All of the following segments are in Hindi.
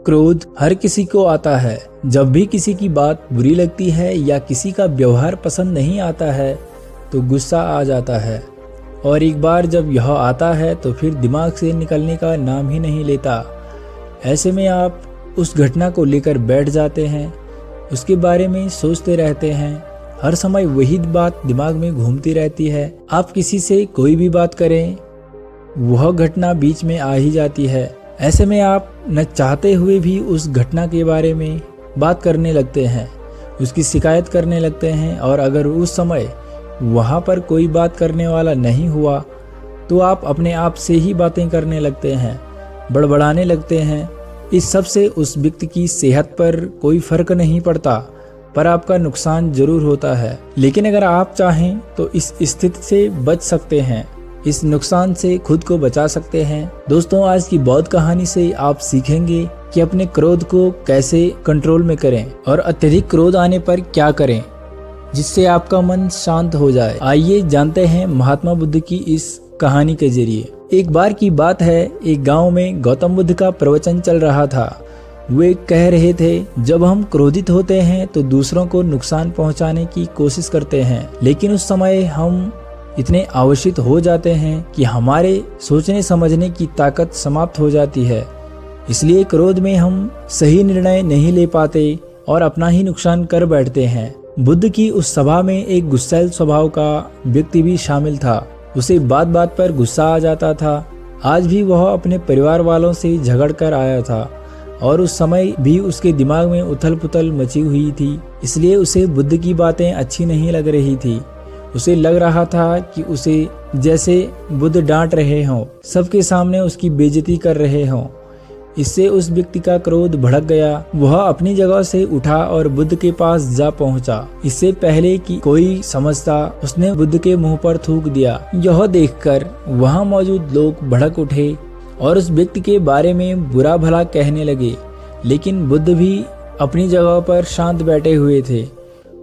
क्रोध हर किसी को आता है। जब भी किसी की बात बुरी लगती है या किसी का व्यवहार पसंद नहीं आता है तो गुस्सा आ जाता है, और एक बार जब यह आता है तो फिर दिमाग से निकलने का नाम ही नहीं लेता। ऐसे में आप उस घटना को लेकर बैठ जाते हैं, उसके बारे में सोचते रहते हैं, हर समय वही बात दिमाग में घूमती रहती है। आप किसी से कोई भी बात करें, वह घटना बीच में आ ही जाती है। ऐसे में आप न चाहते हुए भी उस घटना के बारे में बात करने लगते हैं, उसकी शिकायत करने लगते हैं, और अगर उस समय वहाँ पर कोई बात करने वाला नहीं हुआ तो आप अपने आप से ही बातें करने लगते हैं, बड़बड़ाने लगते हैं। इस सब से उस व्यक्ति की सेहत पर कोई फर्क नहीं पड़ता, पर आपका नुकसान जरूर होता है। लेकिन अगर आप चाहें तो इस स्थिति से बच सकते हैं, इस नुकसान से खुद को बचा सकते हैं। दोस्तों, आज की बौद्ध कहानी से आप सीखेंगे कि अपने क्रोध को कैसे कंट्रोल में करें और अत्यधिक क्रोध आने पर क्या करें जिससे आपका मन शांत हो जाए। आइए जानते हैं महात्मा बुद्ध की इस कहानी के जरिए। एक बार की बात है, एक गांव में गौतम बुद्ध का प्रवचन चल रहा था। वे कह रहे थे, जब हम क्रोधित होते हैं तो दूसरों को नुकसान पहुंचाने की कोशिश करते हैं, लेकिन उस समय हम इतने आवेशित हो जाते हैं कि हमारे सोचने समझने की ताकत समाप्त हो जाती है। इसलिए क्रोध में हम सही निर्णय नहीं ले पाते और अपना ही नुकसान कर बैठते हैं। बुद्ध की उस सभा में एक गुस्सैल स्वभाव का व्यक्ति भी शामिल था। उसे बात बात पर गुस्सा आ जाता था। आज भी वह अपने परिवार वालों से झगड़ कर आया था और उस समय भी उसके दिमाग में उथल पुथल मची हुई थी। इसलिए उसे बुद्ध की बातें अच्छी नहीं लग रही थी। उसे लग रहा था कि उसे जैसे बुद्ध डांट रहे हों, सबके सामने उसकी बेइज्जती कर रहे हों। इससे उस व्यक्ति का क्रोध भड़क गया। वह अपनी जगह से उठा और बुद्ध के पास जा पहुंचा। इससे पहले कि कोई समझता, उसने बुद्ध के मुंह पर थूक दिया। यह देखकर वहां मौजूद लोग भड़क उठे और उस व्यक्ति के बारे में बुरा भला कहने लगे, लेकिन बुद्ध भी अपनी जगह पर शांत बैठे हुए थे।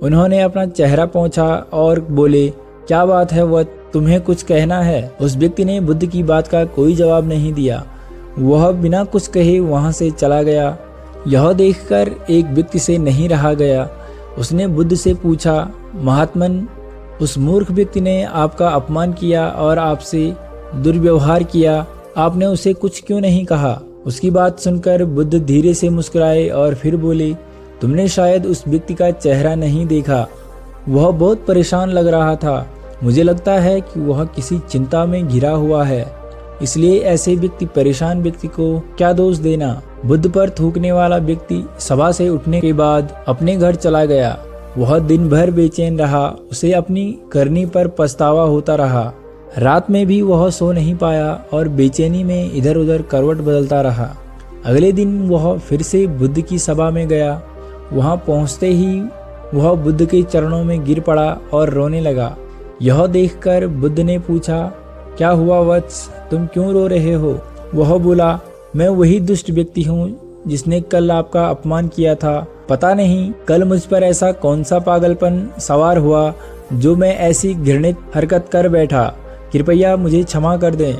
उन्होंने अपना चेहरा पोंछा और बोले, क्या बात है वह, तुम्हें कुछ कहना है? उस व्यक्ति ने बुद्ध की बात का कोई जवाब नहीं दिया। वह बिना कुछ कहे वहां से चला गया। यह देखकर एक व्यक्ति से नहीं रहा गया। उसने बुद्ध से पूछा, महात्मन, उस मूर्ख व्यक्ति ने आपका अपमान किया और आपसे दुर्व्यवहार किया, आपने उसे कुछ क्यों नहीं कहा? उसकी बात सुनकर बुद्ध धीरे से मुस्कुराए और फिर बोले, तुमने शायद उस व्यक्ति का चेहरा नहीं देखा। वह बहुत परेशान लग रहा था। मुझे लगता है कि वह किसी चिंता में घिरा हुआ है, इसलिए ऐसे व्यक्ति परेशान व्यक्ति को क्या दोष देना। बुद्ध पर थूकने वाला व्यक्ति सभा से उठने के बाद अपने घर चला गया। वह दिन भर बेचैन रहा। उसे अपनी करनी पर पछतावा होता रहा। रात में भी वह सो नहीं पाया और बेचैनी में इधर उधर करवट बदलता रहा। अगले दिन वह फिर से बुद्ध की सभा में गया। वहां पहुंचते ही वह बुद्ध के चरणों में गिर पड़ा और रोने लगा। यह देखकर बुद्ध ने पूछा, क्या हुआ वत्स, तुम क्यों रो रहे हो? वह बोला, मैं वही दुष्ट व्यक्ति हूँ जिसने कल आपका अपमान किया था। पता नहीं कल मुझ पर ऐसा कौन सा पागलपन सवार हुआ जो मैं ऐसी घृणित हरकत कर बैठा। कृपया मुझे क्षमा कर दें।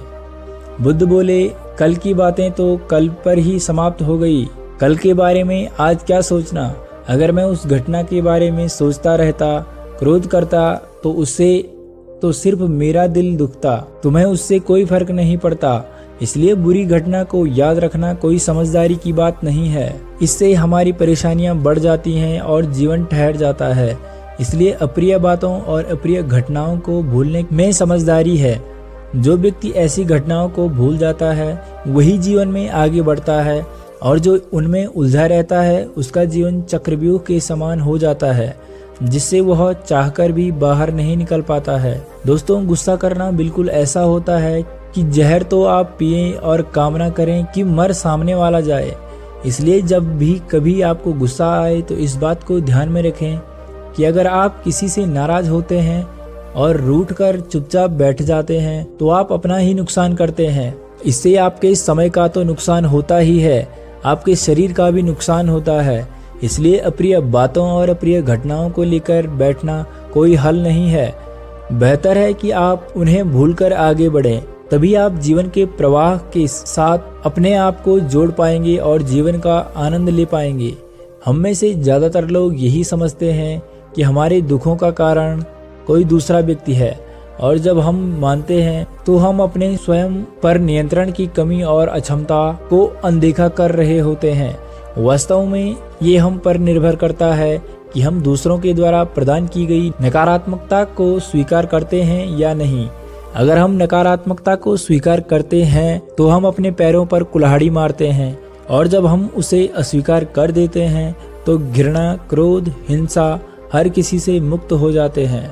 बुद्ध बोले, कल की बातें तो कल पर ही समाप्त हो गई। कल के बारे में आज क्या सोचना? अगर मैं उस घटना के बारे में सोचता रहता, क्रोध करता, तो उससे तो सिर्फ मेरा दिल दुखता। तुम्हें उससे कोई फर्क नहीं पड़ता। इसलिए बुरी घटना को याद रखना कोई समझदारी की बात नहीं है। इससे हमारी परेशानियां बढ़ जाती हैं और जीवन ठहर जाता है। इसलिए अप्रिय बातों और अप्रिय घटनाओं को भूलने में समझदारी है। जो व्यक्ति ऐसी घटनाओं को भूल जाता है वही जीवन में आगे बढ़ता है, और जो उनमें उलझा रहता है उसका जीवन चक्रव्यूह के समान हो जाता है, जिससे वह चाहकर भी बाहर नहीं निकल पाता है। दोस्तों, गुस्सा करना बिल्कुल ऐसा होता है कि जहर तो आप पिएं और कामना करें कि मर सामने वाला जाए। इसलिए जब भी कभी आपको गुस्सा आए तो इस बात को ध्यान में रखें कि अगर आप किसी से नाराज होते हैं और रूठ कर चुपचाप बैठ जाते हैं तो आप अपना ही नुकसान करते हैं। इससे आपके समय का तो नुकसान होता ही है, आपके शरीर का भी नुकसान होता है। इसलिए अप्रिय बातों और अप्रिय घटनाओं को लेकर बैठना कोई हल नहीं है। बेहतर है कि आप उन्हें भूलकर आगे बढ़ें। तभी आप जीवन के प्रवाह के साथ अपने आप को जोड़ पाएंगे और जीवन का आनंद ले पाएंगे। हम में से ज़्यादातर लोग यही समझते हैं कि हमारे दुखों का कारण कोई दूसरा व्यक्ति है, और जब हम मानते हैं तो हम अपने स्वयं पर नियंत्रण की कमी और अक्षमता को अनदेखा कर रहे होते हैं। वास्तव में ये हम पर निर्भर करता है कि हम दूसरों के द्वारा प्रदान की गई नकारात्मकता को स्वीकार करते हैं या नहीं। अगर हम नकारात्मकता को स्वीकार करते हैं तो हम अपने पैरों पर कुल्हाड़ी मारते हैं, और जब हम उसे अस्वीकार कर देते हैं तो घृणा, क्रोध, हिंसा हर किसी से मुक्त हो जाते हैं।